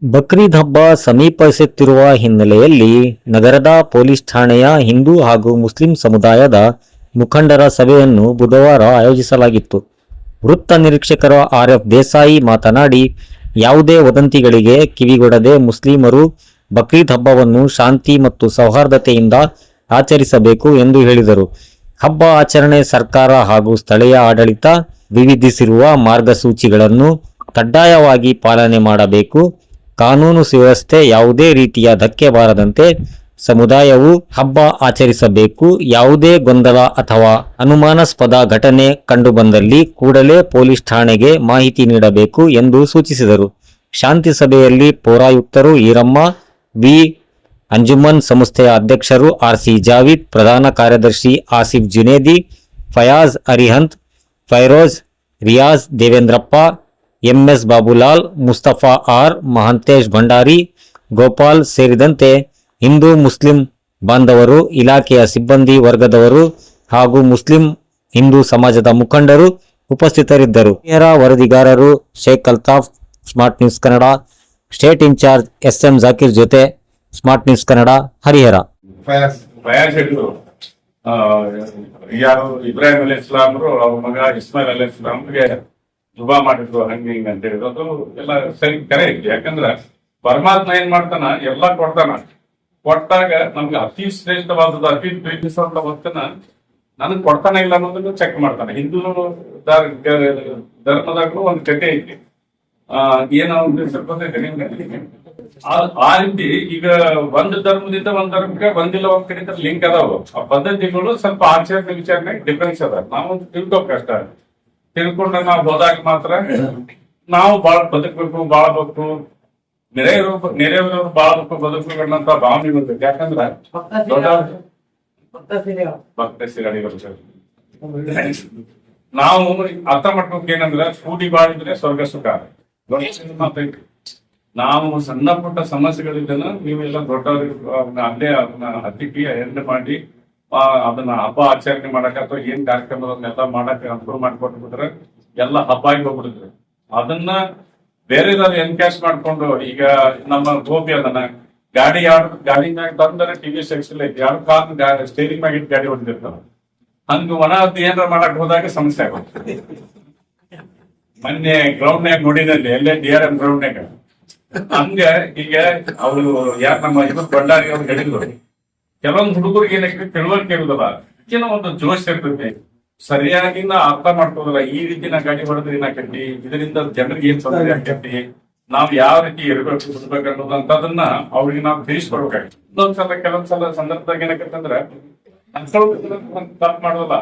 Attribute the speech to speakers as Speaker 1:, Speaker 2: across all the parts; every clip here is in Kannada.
Speaker 1: ಬಕ್ರೀದ್ ಹಬ್ಬ ಸಮೀಪಿಸುತ್ತಿರುವ ಹಿನ್ನೆಲೆಯಲ್ಲಿ ನಗರದ ಪೊಲೀಸ್ ಠಾಣೆಯ ಹಿಂದೂ ಹಾಗೂ ಮುಸ್ಲಿಂ ಸಮುದಾಯದ ಮುಖಂಡರ ಸಭೆಯನ್ನು ಬುಧವಾರ ಆಯೋಜಿಸಲಾಗಿತ್ತು. ವೃತ್ತ ನಿರೀಕ್ಷಕರ ಆರ್.ಎಫ್. ದೇಸಾಯಿ ಮಾತನಾಡಿ, ಯಾವುದೇ ವದಂತಿಗಳಿಗೆ ಕಿವಿಗೊಡದೆ ಮುಸ್ಲಿಮರು ಬಕ್ರೀದ್ ಹಬ್ಬವನ್ನು ಶಾಂತಿ ಮತ್ತು ಸೌಹಾರ್ದತೆಯಿಂದ ಆಚರಿಸಬೇಕು ಎಂದು ಹೇಳಿದರು. ಹಬ್ಬ ಆಚರಣೆ ಸರ್ಕಾರ ಹಾಗೂ ಸ್ಥಳೀಯ ಆಡಳಿತ ವಿಧಿಸಿರುವ ಮಾರ್ಗಸೂಚಿಗಳನ್ನು ಕಡ್ಡಾಯವಾಗಿ ಪಾಲನೆ ಮಾಡಬೇಕು. ಕಾನೂನು ಸುವ್ಯವಸ್ಥೆ ಯಾವುದೇ ರೀತಿಯ ಧಕ್ಕೆ ಬಾರದಂತೆ ಸಮುದಾಯವು ಹಬ್ಬ ಆಚರಿಸಬೇಕು. ಯಾವುದೇ ಗೊಂದಲ ಅಥವಾ ಅನುಮಾನಾಸ್ಪದ ಘಟನೆ ಕಂಡುಬಂದಲ್ಲಿ ಕೂಡಲೇ ಪೊಲೀಸ್ ಠಾಣೆಗೆ ಮಾಹಿತಿ ನೀಡಬೇಕು ಎಂದು ಸೂಚಿಸಿದರು. ಶಾಂತಿ ಸಭೆಯಲ್ಲಿ ಪೌರಾಯುಕ್ತರು ಈರಮ್ಮ ವಿ, ಅಂಜುಮನ್ ಸಂಸ್ಥೆಯ ಅಧ್ಯಕ್ಷರು ಆರ್.ಸಿ. ಜಾವೀದ್, ಪ್ರಧಾನ ಕಾರ್ಯದರ್ಶಿ ಆಸಿಫ್ ಜುನೇದಿ, ಫಯಾಜ್ ಅರಿಹಂತ್, ಫೈರೋಜ್, ರಿಯಾಜ್ ದೇವೇಂದ್ರಪ್ಪ, ಎಂಎಸ್ ಬಾಬುಲಾಲ್, ಮುಸ್ತಫಾ ಆರ್, ಮಹಂತೇಶ್ ಭಂಡಾರಿ, ಗೋಪಾಲ್ ಸೇರಿದಂತೆ ಹಿಂದೂ ಮುಸ್ಲಿಂ ಬಾಂಧವರು, ಇಲಾಖೆಯ ಸಿಬ್ಬಂದಿ ವರ್ಗದವರು ಹಾಗೂ ಮುಸ್ಲಿಂ ಹಿಂದೂ ಸಮಾಜದ ಮುಖಂಡರು ಉಪಸ್ಥಿತರಿದ್ದರು. ವರದಿಗಾರರು Sheikh Altaf, smart news Kannada. State incharge S M. Zakir ಜೊತೆ ಸ್ಮಾರ್ಟ್ ನ್ಯೂಸ್ ಕನ್ನಡ, ಹರಿಹರ.
Speaker 2: ಯಾರು ಇಬ್ರಾಹಿಂ ಅಲಿ ಇಸ್ಲಾಮ್ರು ಅವ್ರ ಮಗ ಇಸ್ಮಾಯಿಲ್ ಅಲಿ ಇಸ್ಲಾಮ್ಗೆ ದುಬಾ ಮಾಡಿದ್ರು, ಹಂಗ ಹಿಂಗ ಅಂತ ಹೇಳಿದ್ರು. ಎಲ್ಲ ಸರಿ ಕರೆ ಐತಿ. ಯಾಕಂದ್ರ ಪರಮಾತ್ಮ ಏನ್ ಮಾಡ್ತಾನ, ಎಲ್ಲಾ ಕೊಡ್ತಾನ. ಕೊಟ್ಟಾಗ ನಮ್ಗೆ ಅತಿ ಶ್ರೇಷ್ಠವಾದದ್ದು, ಅತಿ ಪ್ರೀತಿಸುವಂತ ವಸ್ತುನ ನನಗ್ ಕೊಡ್ತಾನೆ ಇಲ್ಲ ಅನ್ನೋದನ್ನು ಚೆಕ್ ಮಾಡ್ತಾನೆ. ಹಿಂದೂ ಧರ್ಮದಾಗ್ಲೂ ಒಂದು ಕತೆ ಐತಿ. ಏನೋ ಆ ರೀತಿ ಈಗ ಒಂದು ಧರ್ಮದಿಂದ ಒಂದ್ ಧರ್ಮಕ್ಕೆ ಒಂದಿಲ್ಲ ಒಂದ್ ಕಡೆ ಲಿಂಕ್ ಅದಾವ. ಆ ಪದ್ಧತಿಗಳು ಸ್ವಲ್ಪ ಆಚರಣೆ ವಿಚಾರಣೆ ಡಿಫ್ರೆನ್ಸ್ ಅದ. ನಾವು ತಿಳ್ಕೋಬೇಕಷ್ಟ. ತಿಳ್ಕೊಂಡ್ರೆ ನಾವು ಹೋದಾಗ ಮಾತ್ರ ನಾವು ಬಾಳ್ ಬದುಕ್ಬೇಕು, ಬಾಳ್ಬೇಕು, ನೆರೆಯವರು ಬಾಳ್ಬೇಕು, ಬದುಕಬೇಕನ್ನಂತ ಭಾವನೆ ಬರ್ತೈತಿ. ಯಾಕಂದ್ರ ನಾವು ಅರ್ಥ ಮಾಡ್ಬೇಕು ಏನಂದ್ರ, ಕೂಡಿ ಬಾಳಿದ್ರೆ ಸ್ವರ್ಗ ಸುಖ. ನಾವು ಸಣ್ಣ ಪುಟ್ಟ ಸಮಸ್ಯೆಗಳಿದ್ದನ ನೀವೆಲ್ಲ ದೊಡ್ಡವ್ರಿಗೆ ಅಲ್ಲೇ ಅದನ್ನ ಹತ್ತಿಕ್ಕಿ ಎಂಡ್ ಮಾಡಿ ಅದನ್ನ ಹಬ್ಬ ಆಚರಣೆ ಮಾಡಕ್ ಅಥವಾ ಏನ್ ಕಾರ್ಯಕ್ರಮಗಳನ್ನೆಲ್ಲ ಮಾಡಕ್ ಅನುಕೂಲ ಮಾಡ್ಕೊಟ್ಬಿಟ್ರೆ ಎಲ್ಲ ಹಬ್ಬ ಆಗಿ ಹೋಗ್ಬಿಡಿದ್ರೆ ಅದನ್ನ ಬೇರೆದಾದ್ರು ಎನ್ಕ್ಯಾಶ್ ಮಾಡ್ಕೊಂಡು, ಈಗ ನಮ್ಮ ಗೋಪಿ ಅದನ್ನ ಗಾಡಿನಾಗ ತಂದ್ರೆ ಟಿವಿ ಸೆಕ್ಷನ್ ಐತಿ, ಎರಡು ಕಾರ್ ಸ್ಟೇರಿಂಗ್ ಮ್ಯಾಗಿಟ್ಟು ಗಾಡಿ ಹೊಡೆದಿರ್ತಾವ. ಹಂಗ ಒಣ ಏನಾರ ಮಾಡಕ್ ಹೋದಾಗ ಸಮಸ್ಯೆ ಆಗುತ್ತೆ. ಮೊನ್ನೆ ಗ್ರೌಂಡ್ನಾಗ ನೋಡಿದಲ್ಲಿ ಎಲ್ಲೇ DRM ಗ್ರೌಂಡ್ನಾಗ ಹಂಗ ಈಗ ಅವರು ಯಾರು ನಮ್ಮ ಇವ್ರು ಭಂಡಾರಿ ಅವ್ರು ಹೇಳಿದ್ರು, ಕೆಲವೊಂದು ಹುಡುಗರಿಗೆ ಏನಕ್ಕೆ ತಿಳುವಳಿಕೆ ಇರುದಲ್ಲ, ಏನೋ ಒಂದು ಜೋಶ್ ಇರ್ತೈತಿ, ಸರಿಯಾಗಿ ಅರ್ಥ ಮಾಡ್ಕೋದಲ್ಲ. ಈ ರೀತಿ ನಾ ಗಾಡಿ ಹೊಡೆದ್ರೆ ಏನಾಕತಿ, ಇದರಿಂದ ಜನರಿಗೆ ಏನ್ ತೊಂದರೆ ಆಕತಿ, ನಾವ್ ಯಾವ ರೀತಿ ಇರ್ಬೇಕು ಬಿಡ್ಬೇಕು ಅನ್ನೋದಂತದನ್ನ ಅವ್ರಿಗೆ ನಾವು ತಿಳಿಸ್ಕೊಡ್ಬೇಕಾಗಿ. ಕೆಲವೊಂದ್ಸಲ ಸಂದರ್ಭದಾಗ ಏನಕ್ಕಂದ್ರೆ ತಪ್ಪು ಮಾಡೋದಲ್ಲ,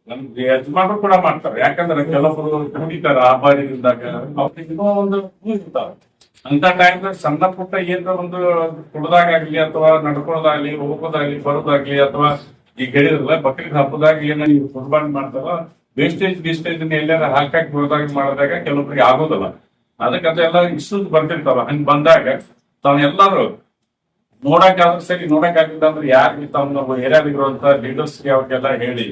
Speaker 2: ನಮ್ ಯಜಮಾನರು ಕೂಡ ಮಾಡ್ತಾರೆ. ಯಾಕಂದ್ರೆ ಕೆಲವೊಬ್ರು ಕುಡಿತಾರ ಆಭಾರಿದಿಂದಾಗ ಅವ್ರಿಗೆ ಒಂದು ಇರ್ತಾವ. ಅಂತ ಟೈಮ್ದಾಗ ಸಣ್ಣ ಪುಟ್ಟ ಏನಾರ ಒಂದು ಕುಡ್ದಾಗ್ಲಿ ಅಥವಾ ನಡ್ಕೊಳ್ಳೋದಾಗ್ಲಿ, ಹೋಗೋದಾಗ್ಲಿ, ಬರೋದಾಗ್ಲಿ, ಅಥವಾ ಈಗ ಹೇಳಿದ್ರಲ್ಲ ಬಕ್ರೀದ್ ಹಬ್ಬದಾಗ ಏನ ನೀವು ಕುರ್ಬಾನಿ ಮಾಡ್ತಾರ, ವೇಸ್ಟೇಜ್ ಎಲ್ಲಾರ ಹಾಕಿ ಹೋದಾಗ ಮಾಡೋದಾಗ ಕೆಲವೊಬ್ರಿಗೆ ಆಗೋದಲ್ಲ. ಅದಕ್ಕೆಲ್ಲ ಇಶ್ಯೂಸ್ ಬರ್ತಿರ್ತಾವ. ಹಂಗ ಬಂದಾಗ ತಾವೆಲ್ಲರೂ ನೋಡಕ್ಕಾದ್ರೂ ಸರಿ, ನೋಡಕ್ಕಾಗಿಲ್ಲ ಅಂದ್ರೆ ಯಾರಿಗೆ ತಮ್ಮ ಏರಿಯಾದಿರುವಂತ ಲೀಡರ್ಸ್ಗೆ ಅವ್ರಿಗೆಲ್ಲ ಹೇಳಿ,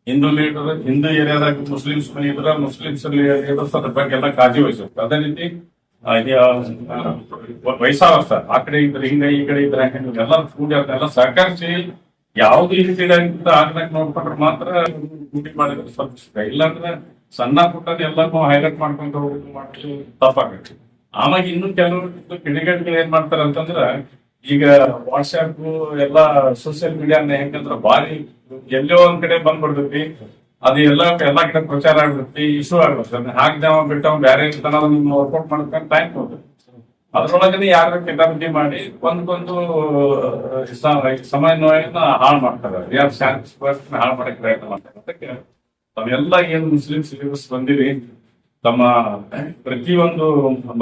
Speaker 2: ಹಿಂದೂ ಲೀಡರ್ ಹಿಂದೂ ಏರಿಯಾದಾಗ ಮುಸ್ಲಿಮ್ಸ್ ಮನೆ ಇದ್ರ ಮುಸ್ಲಿಮ್ಸ್ ಲೀಡರ್ಸ್ ಅದ್ರ ಬಗ್ಗೆ ಎಲ್ಲ ಕಾಳಜಿ ವಹಿಸ್ಬೇಕು. ಅದೇ ರೀತಿ ವಯಸ್ಸಾವರ್ತ ಆ ಕಡೆ ಇದ್ರೆ ಹಿಂಗ, ಈ ಕಡೆ ಇದ್ರೆ ಎಲ್ಲ ಕೂಡಿ ಅದನ್ನೆಲ್ಲ ಸಹಕರಿಸಿ ಯಾವ್ದು ಇನ್ಸಿಡೆಂಟ್ ಆಗ್ಲಕ್ ನೋಡ್ಕೊಂಡ್ರೆ ಮಾತ್ರ ಕೂಡಿ ಮಾಡಿದ್ರೆ ಸ್ವಲ್ಪ. ಇಲ್ಲಾಂದ್ರೆ ಸಣ್ಣ ಪುಟ್ಟ ಎಲ್ಲಾನು ಹೈಲೈಟ್ ಮಾಡ್ಕೊಂಡು ಹೋಗಿ ಮಾಡಿ ತಪ್ಪಾಗತ್ತೆ. ಆವಾಗ ಇನ್ನು ಕೆಲವರು ಕಿಡಿಗೇಡಿಗಳು ಏನ್ ಮಾಡ್ತಾರ ಅಂತಂದ್ರ, ಈಗ ವಾಟ್ಸ್ಆಪ್ ಎಲ್ಲಾ ಸೋಷಿಯಲ್ ಮೀಡಿಯಾನ ಹೆಂಗಂದ್ರ ಬಾರಿ ಎಲ್ಲೋ ಒಂದ್ ಕಡೆ ಬಂದ್ಬಿಡ್ತೈತಿ, ಅದು ಎಲ್ಲಾ ಕಡೆ ಪ್ರಚಾರ ಆಗ್ಬಿಡ್ತಿ, ಇಶ್ಯೂ ಆಗ್ಬಿಡ್ತದೆ. ಹಾಕ್ದವ ಬಿಟ್ಟವ್ ಬೇರೆ ಇರ್ತಾನ, ವರ್ಕೌಟ್ ಮಾಡ್ಕೊಂಡು ಟೈಮ್ ಹೋಗುತ್ತೆ. ಅದ್ರೊಳಗನೆ ಯಾರು ಕೆಟಾಬಿಟಿ ಮಾಡಿ ಒಂದೊಂದು ಸಮನ್ವಯನ ಹಾಳು ಮಾಡ್ತಾರೆ, ಯಾರು ಶಾಂತಿ ಹಾಳು ಮಾಡಕ್ ಪ್ರಯತ್ನ ಮಾಡ್ತಾರೆ. ಅದಕ್ಕೆ ತಾವೆಲ್ಲ ಏನ್ ಮುಸ್ಲಿಂ ಸಿಲಿಬಸ್ ಬಂದಿರಿ, ತಮ್ಮ ಪ್ರತಿಯೊಂದು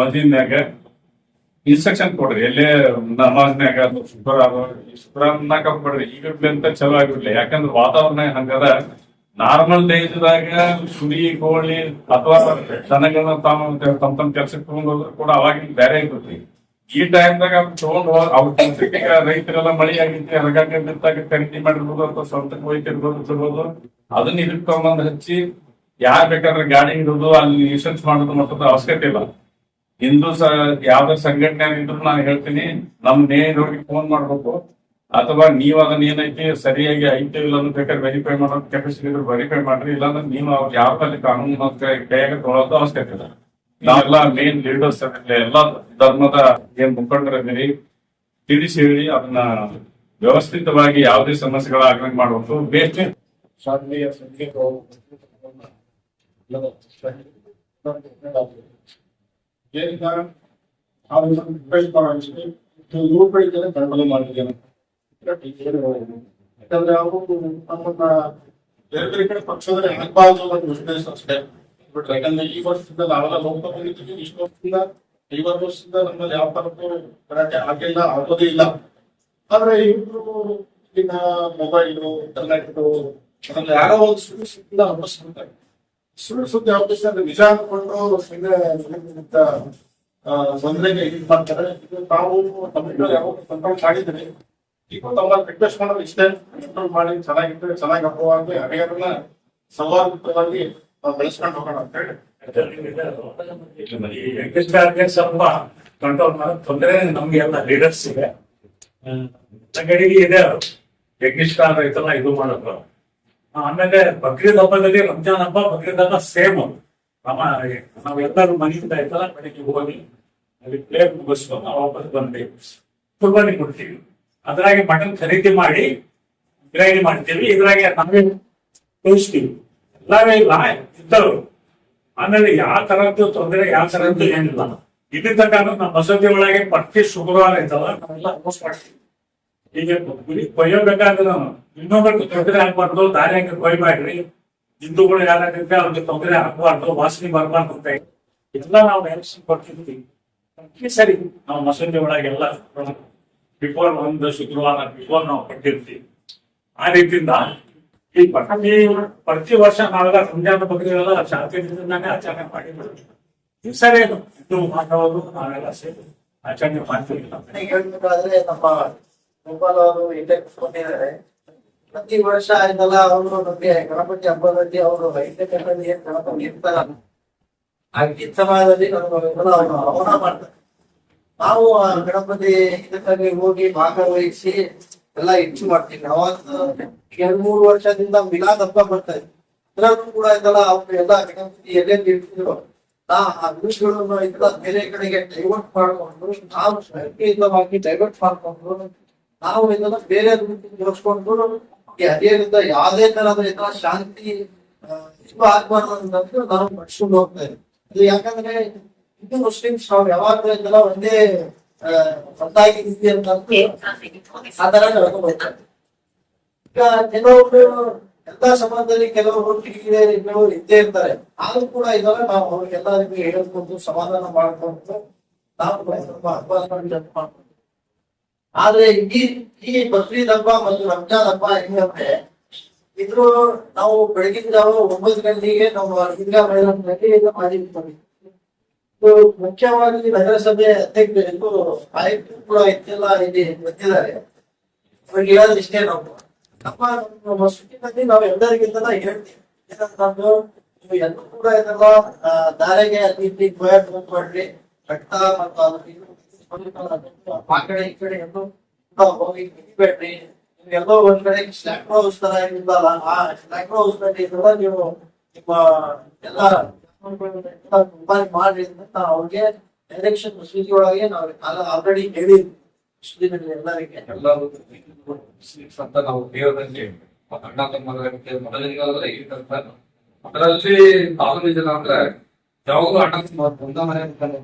Speaker 2: ಮಸೀದ್ನ್ಯಾಗ ಇನ್ಸ್ಟ್ರಕ್ಷನ್ ಕೊಡ್ರಿ. ಎಲ್ಲೇ ನಮಾಜ್ನ್ಯಾಗ ಶುಕ್ರವಾರನಾಗ ಕೊಡ್ರಿ. ಈಗ ಅಂತ ಚಲೋ ಆಗಿರ್ಲಿ, ಯಾಕಂದ್ರೆ ವಾತಾವರಣ ಹಂಗದ. ನಾರ್ಮಲ್ ಡೇಸ್ದಾಗ ಸುಡಿ ಕೋಳಿ ಅಥವಾ ದನಗಳನ್ನ ತಮ್ಮ ಕೆಲ್ಸಕ್ಕೆ ತಗೊಂಡೋದ್ರು ಕೂಡ ಅವಾಗಿನ ಬೇರೆ ಇರ್ತೈತಿ. ಈ ಟೈಮ್ದಾಗ ಅವ್ರು ತಗೊಂಡ್ ಅವ್ರ ಕೆಲ್ಸಕ್ಕೆ ರೈತರೆಲ್ಲ ಮಳಿ ಆಗಿರ್ತಿ, ಹರಗಾಟ ಬಿತ್ತಾಗ ಖರೀದಿ ಮಾಡಿರ್ಬೋದು ಅಥವಾ ಸ್ವಂತಕ್ಕೆ ಹೋಯ್ತಿರ್ಬೋದು. ಅದನ್ನ ಇದಕ್ಕೆ ತಗೊಂಡ್ ಹಚ್ಚಿ ಯಾರ್ ಬೇಕಾದ್ರೆ ಗಾಡಿ ಇಡೋದು, ಅಲ್ಲಿ ಲೈಸೆನ್ಸ್ ಮಾಡೋದು ಮತ್ತದ ಅವಶ್ಯಕತೆ ಇಲ್ಲ. ಹಿಂದೂ ಯಾವ್ದೇ ಸಂಘಟನೆ ಇದ್ರು ನಾನು ಹೇಳ್ತೀನಿ, ನಮ್ ನೇರವಾಗಿ ಫೋನ್ ಮಾಡ್ಬೇಕು, ಅಥವಾ ನೀವ್ ಅದನ್ನ ಏನೈತಿ ಸರಿಯಾಗಿ ಐತೆ ಇಲ್ಲ ಅಂತ ಬೇಕಾದ್ರೆ ವೆರಿಫೈ ಮಾಡೋ ಕೆಪಾಸಿಟಿ ಇದ್ರೆ ವೆರಿಫೈ ಮಾಡ್ರಿ, ಇಲ್ಲಾಂದ್ರೆ ನೀವು ಅವ್ರು ಯಾವ್ದಲ್ಲಿ ಕಾನೂನು ಕೈಯಾಗ ತೊಗೊಳೋದು ಅವಶ್ಯಕತೆ ಇದೆ. ನಾವೆಲ್ಲ ಮೇನ್ ಲೀಡರ್ಸ್ ಎಲ್ಲ ಧರ್ಮದ ಏನ್ ಮುಖಂಡರಿದ್ದೀರಿ ತಿಳಿಸಿ ಹೇಳಿ ಅದನ್ನ ವ್ಯವಸ್ಥಿತವಾಗಿ ಯಾವುದೇ ಸಮಸ್ಯೆಗಳಾಗಂಗ್ ಮಾಡಬೇಕು. ಬೇರೆ
Speaker 3: ಶಾಲೆಯ ಸಂಖ್ಯೆ ಏನಿಲ್ಲ ರೂಪಾಯಿಗೆ ಗಣಪತಿ ಮಾಡಿದ್ದೇನೆ. ಯಾಕಂದ್ರೆ ಅವರು ನಮ್ಮನ್ನ ಬೇರೆ ಬೇರೆ ಕಡೆ ಪಕ್ಷದಲ್ಲಿ ಹಾಕಬಾರ್ದು ಅನ್ನೋ ಉದ್ದೇಶ ಅಷ್ಟೇ ಬಿಟ್ರೆ, ಯಾಕಂದ್ರೆ ಈ ವರ್ಷದಿಂದ ನಾವೆಲ್ಲ ನೋಡ್ತಾ ಬಂದಿದ್ದೀವಿ. ಇಷ್ಟು ವರ್ಷದಿಂದ 50 ವರ್ಷದಿಂದ ನಮ್ಮಲ್ಲಿ ಯಾವ ತರದ್ದು ಗಲಾಟೆ ಆಗಿಲ್ಲ, ಆಗೋದೇ ಇಲ್ಲ. ಆದ್ರೆ ಇವರು ಈಗಿನ ಮೊಬೈಲು ಇಂಟರ್ನೆಟ್ ಅದನ್ನ ಯಾರೋ ಒಂದು ಸುಳ್ಳು ಸುದ್ದಿಯಿಂದ ಹಬ್ಬಿಸ್ಬಿಡ್ತಾರೆ. ಸುಳ್ಳು ಸುದ್ದಿ ಹಬ್ಬಿಸಿದ್ರೆ ನಿಜ ಅಂದ್ಕೊಂಡು ತೊಂದರೆಗೆ ಇದು ಮಾಡ್ತಾರೆ. ಇದು ತಾವು ತಮ್ಮ ಯಾವಾಗ ಕಂಟ್ರೋಲ್ ಮಾಡಿದ್ರೆ ಈಗ ತಮ್ಮ ರಿಕ್ವೆಸ್ಟ್ ಮಾಡೋದು ಇಷ್ಟೇ, ಕಂಟ್ರೋಲ್ ಮಾಡಿ ಚೆನ್ನಾಗಿದ್ರೆ ಚೆನ್ನಾಗಿ ಹಬ್ಬವಾಗಿ ಹರಿಹರನ್ನ ಸವಾಲುವಾಗಿ ನಾವು ಬೆಳೆಸ್ಕೊಂಡು ಹೋಗೋಣ ಅಂತ ಹೇಳಿ
Speaker 4: ಸ್ವಲ್ಪ ಕಂಟ್ರೋಲ್ ಮಾಡೋದು ತೊಂದರೆ ನಮ್ಗೆ ಎಲ್ಲ ಲೀಡರ್ಸ್ ಇದೆ. ಕಡೆಗೆ ಇದೆ ಯಜ್ಞಿಷ್ಟ ರೈತಲ್ಲ ಇದು ಮಾಡೋದು. ಆಮೇಲೆ ಬಕ್ರೀದ್ ಹಬ್ಬದಲ್ಲಿ ರಂಜಾನ್ ಹಬ್ಬ ಬಕ್ರೀದ್ ಹಬ್ಬ ಸೇಮ್. ನಾವೆಲ್ಲರೂ ಮನೆಯಿಂದ ಆಯ್ತಲ್ಲ ಬೆಳಿಗ್ಗೆ ಹೋಗಿ ಅಲ್ಲಿ ಪ್ಲೇಟ್ ಮುಗಿಸ್ಕೊಂಡು ನಾವು ವಾಪಸ್ ಬಂದ್ವಿ ಕುರ್ಬಾನಿ ಕೊಡ್ತೀವಿ. ಅದ್ರಾಗೆ ಮಟನ್ ಖರೀದಿ ಮಾಡಿ ಬಿರಿಯಾನಿ ಮಾಡ್ತೀವಿ, ಇದ್ರಾಗೆ ನಾವೇ ತೋರಿಸ್ತೀವಿ. ಎಲ್ಲವೇ ಇಲ್ಲ ಇದ್ದವರು. ಆಮೇಲೆ ಯಾವ ತರದ್ದು ತೊಂದರೆ ಯಾವ ತರದ್ದು ಏನಿಲ್ಲ. ಇಲ್ಲಿ ತನಕ ನಮ್ಮ ಮಸೂದಿ ಒಳಗೆ ಪ್ರತಿ ಶುಕ್ರವಾರ ಐತಲ್ಲ ನಾವೆಲ್ಲ ಅನೌನ್ಸ್ ಮಾಡ್ತೀವಿ. ಈಗ ಕೊಯ್ಯಬೇಕಾದ್ರೆ ನಾವು ಇನ್ನೊಬ್ಬರಿಗೆ ತೊಂದರೆ ಆಗ್ಬಾರ್ದು, ದಾರಿ ಹಂಗೆ ಕೊಯ್ಬೇಡ್ರಿ, ಹಿಂದೂಗಳು ಯಾರಾಗಿದ್ರೆ ಅವ್ರಿಗೆ ತೊಂದರೆ ಆಗ್ಬಾರ್ದು, ವಾಸನೆ ಬರ್ಬಾರ್ದು ಅಂತ ಎಲ್ಲ ನಾವು ಎಲೆಕ್ಷನ್ ಕೊಡ್ತಿರ್ತೀವಿ. ಸರಿ ನಾವು ಮಸೂದಿ ಒಳಗೆಲ್ಲ ಬಿಫೋರ್ ಒಂದು ಶುಕ್ರವಾರ ಬಿಫೋರ್ ನಾವು ಕೊಟ್ಟಿರ್ತೀವಿ. ಆ ರೀತಿಯಿಂದ ಈ ಪ್ರತಿ ವರ್ಷ ನಾವೆಲ್ಲ ರಂಜಾನ್ ಬಗ್ಗೆಲ್ಲ ಶಾಂತಿಯಿಂದಾನೆ ಆಚರಣೆ ಮಾಡಿಬಿಡ್ತೀವಿ. ಈ ಸರಿ ಇದು ಮಾಡೋದು ನಾವೆಲ್ಲ ಸೇರಿ ಆಚರಣೆ ಮಾಡ್ತೀವಿ.
Speaker 5: ಹೇಳ್ಬೇಕಾದ್ರೆ ನಮ್ಮ ಗೋಪಾಲ್ ಅವರು ಇಲ್ಲೇ ಕೂತ್ಕೊಂಡಿದ್ದಾರೆ. ಪ್ರತಿ ವರ್ಷ ಇದೆಲ್ಲ ಅವರು ನಮಗೆ ಗಣಪತಿ ಹಬ್ಬದಲ್ಲಿ ಅವರು ಐದನೇ ಏನ್ ಗಣಪತಿ ಇರ್ತಾರ ಈ ಸಮಯದಲ್ಲಿ ಅವರು ಹವನ ಮಾಡ್ತಾರೆ. ನಾವು ಆ ಗಣಪತಿ ಇದಕ್ಕಾಗಿ ಹೋಗಿ ಭಾಗವಹಿಸಿ ಎಲ್ಲ ಹೆಚ್ಚು ಮಾಡ್ತೀವಿ. ಅವತ್ತು 2-3 ವರ್ಷದಿಂದ ಮಿಲಾದ್ ಹಬ್ಬ ಬರ್ತಾ ಇದೆ. ಅದ್ರಲ್ಲೂ ಕೂಡ ಇದೆಲ್ಲ ಅವ್ರು ಎಲ್ಲ ಗಣಪತಿ ಎಲ್ಲೆಲ್ಲಿ ಇರ್ತಿದ್ರು ಆ ಗುರುಗಳನ್ನು ಇದೆಲ್ಲ ಬೇರೆ ಕಡೆಗೆ ಡೈವರ್ಟ್ ಮಾಡ್ಕೊಂಡು ನಾವು ಶಾಂತಿಯುತವಾಗಿ ಡೈವರ್ಟ್ ಮಾಡ್ಕೊಂಡು ನಾವು ಇದನ್ನ ಬೇರೆ ಜೋಡಿಸ್ಕೊಂಡು ಈ ಹರಿಯರಿಂದ ಯಾವುದೇ ತರಹದ ಇದರ ಶಾಂತಿ ಇದು ಆಗ್ಬಾರ್ದು ಅನ್ನೋದು ನಾವು ಪಡಿಸ್ಕೊಂಡು ಹೋಗ್ತಾ ಇದ್ದೀವಿ. ಇದು ಯಾಕಂದ್ರೆ ಇದು ಮುಸ್ಲಿಮ್ಸ್ ನಾವು ಯಾವಾಗಲೂ ಇದೆಲ್ಲ ಒಂದೇ ಒಂದಾಗಿ ಇದೆ ಅಂತ ಆ ತರ ನಡ್ಕೊಂಡು ಹೋಗ್ತಾರೆ. ಈಗ ಕೆಲವೊಬ್ರು ಎಲ್ಲಾ ಸಮಾಜದಲ್ಲಿ ಕೆಲವರು ಕೆಲವರು ಇದ್ದೇ ಇರ್ತಾರೆ. ಆದ್ರೂ ಕೂಡ ಇದೆಲ್ಲ ನಾವು ಅವ್ರಿಗೆಲ್ಲರಿಗೂ ಹೇಳ್ಕೊಂಡು ಸಮಾಧಾನ ಮಾಡ್ಕೊಂಡು ನಾವು ಹಬ್ಬ. ಆದ್ರೆ ಈ ಬಕ್ರೀದ್ ಹಬ್ಬ ಮತ್ತು ರಂಜಾನ್ ಹಬ್ಬ ಹೆಂಗಂದ್ರೆ ಇದ್ರು ನಾವು ಬೆಳಗಿನ ಜಾವ 9 ಗಂಟೆಗೆ ನಾವು ಹಿಂಗ ಮೈದಾನದಲ್ಲಿ ಮಾಡಿರ್ತೀವಿ. ಮುಖ್ಯವಾಗಿ ನಗರಸಭೆ ಅಧ್ಯಕ್ಷರು ಆಯುಕ್ತರು ಕೂಡ ಇದೆಲ್ಲ ಇಲ್ಲಿ ಬಂದಿದ್ದಾರೆ. ಅವ್ರಿಗೆ ಹೇಳೋದು ಇಷ್ಟೇ, ನಮ್ಮ ಮಸೂತಿನಲ್ಲಿ ನಾವು ಎಲ್ಲರಿಗಿಂತ ಹೇಳ್ತೀವಿ ಏನಂತಂದು ನೀವು ಎಲ್ಲರೂ ಕೂಡ ಇದೆಲ್ಲ ದಾರಿಗೆ ಅಲ್ಲಿ ಮಾಡ್ರಿ, ರಕ್ತ ಮತ್ತು ಆ ಕಡೆ ಈ ಕಡೆ ಎಲ್ಲೂ ಹೋಗಿ ಬಿಡ್ಬೇಡ್ರಿ. ಎಲ್ಲೋ ಒಂದ್ ಕಡೆ ಸ್ಲಾಕ್ರೋ ಹೌಸ್ ತರ ಇದ್ದಲ್ಲ, ಆ ಸ್ಲಾಕ್ರೋ ಹೌಸ್ ನಲ್ಲಿ ನೀವು ನಿಮ್ಮ ಎಲ್ಲ ಮಾಡ್ರಿ ಅಂತ ಅವ್ರಿಗೆ ಡೈರೆಕ್ಷನ್ ಮಸೂದಿ ಒಳಗೆ ನಾವು ಆಲ್ರೆಡಿ ಹೇಳಿದ್ವಿ ಎಲ್ಲರಿಗೆ.
Speaker 6: ಎಲ್ಲರೂ ಅಂತ ನಾವು ದೇವರಲ್ಲಿ ಅಣ್ಣ ತಮ್ಮ ಮೊದಲಿಗೆ ಇರ್ತಾರೆ. ಅದರಲ್ಲಿ ಕಾಲೋನಿ ಜನ ಅಂದ್ರೆ ಯಾವಾಗಲೂ ಅಣ್ಣ ತಮ್ಮ ಒಂದ ಮನೆ ಇರ್ತಾರೆ.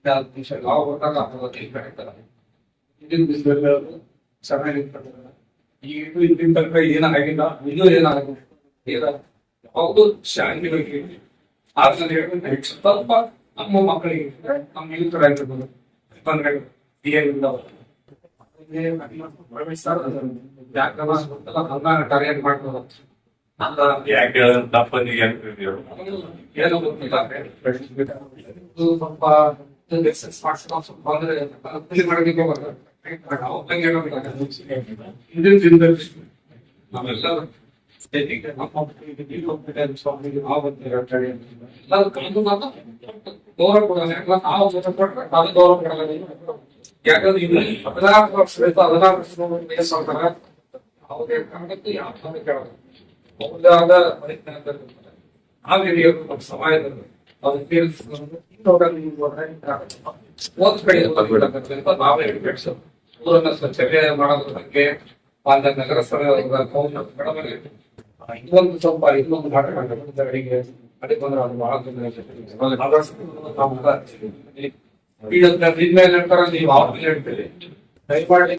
Speaker 6: ಯಾವ ಹೊರಟಾಗ ಹೇಳ್ತಾರೆ ಈಗಿನ ಬಿಸಿಲು ಚೆನ್ನಾಗಿರ್ತಾರೆ. ಈಗ ಇಲ್ಲಿನ ತನಕ ಏನಾಗಿಲ್ಲ, ಇನ್ನೂ ಏನಾಗಿಲ್ಲ, ಯಾವಾಗಲೂ ಶಾಂತಿ ಬಗ್ಗೆ ಆದ್ರೆ ಸ್ವಲ್ಪ ನಮ್ಮ ಮಕ್ಕಳಿಗೆ ನಮ್ಮ ಯುವಕರ ಆಗಿರ್ಬೋದು ತೊಂದರೆಗಳು ಏನಿಲ್ಲ ಟಾರ್ಗೆಟ್ ಮಾಡ್ಬೋದು.
Speaker 2: ಯಾಕೆ ತಪ್ಪನಿ
Speaker 6: ಏನೋ ಗೊತ್ತಿಲ್ಲ ಸ್ವಲ್ಪ ಸ್ವಲ್ಪ ಅಂದ್ರೆ ಮಾಡಬೇಕು. ಹಿಂದಿನ ದಿನದಲ್ಲಿ ನಾವೆಲ್ಲ ಗೌರವ ಕೊಡೋಣ ನಾವು ಕೊಟ್ಟರೆ ನಾವು ಗೌರವ ಕೊಡೋಣ ಯಾಕಂದ್ರೆ ಇಲ್ಲಿ 14 ವರ್ಷದಿಂದ 16 ವರ್ಷದ ವಯಸ್ಸಾಗ್ತಾರ ಅವ್ರಿಗೆ ಕಾರಣಕ್ಕೆ ಯಾವ ಕೇಳೋದು ಅವ್ರದಾದ ಪರಿಜ್ಞಾನ ಆ ಹಿರಿಯರು ಸಮಾಜದಲ್ಲಿ ಅವ್ರು ತೀರಿಸಿಕೊಂಡು ಓದ್ ಕಡೆ ಅಂತ ನಾವೇ ಹೇಳ್ಬೇಕು ಊರನ್ನ ಸ್ವಚ್ಛತೆ ಮಾಡೋದ್ರ ಬಗ್ಗೆ ಪಾಲ್ಯ ನಗರಸಭೆ ಇನ್ನೊಂದು ಸ್ವಲ್ಪ ಇನ್ನೊಂದು ಮಾತಾಡೋದು ಅಡಿಗೆ ಅಡಿಗೆ ಬಂದ್ರೆ ಅದು ಬಹಳ ಈಗ ಹೇಳ್ತಾರೆ ನೀವು ಅವ್ರಿಗೆ ಹೇಳ್ತೀರಿ ದಯಮಾಡಿ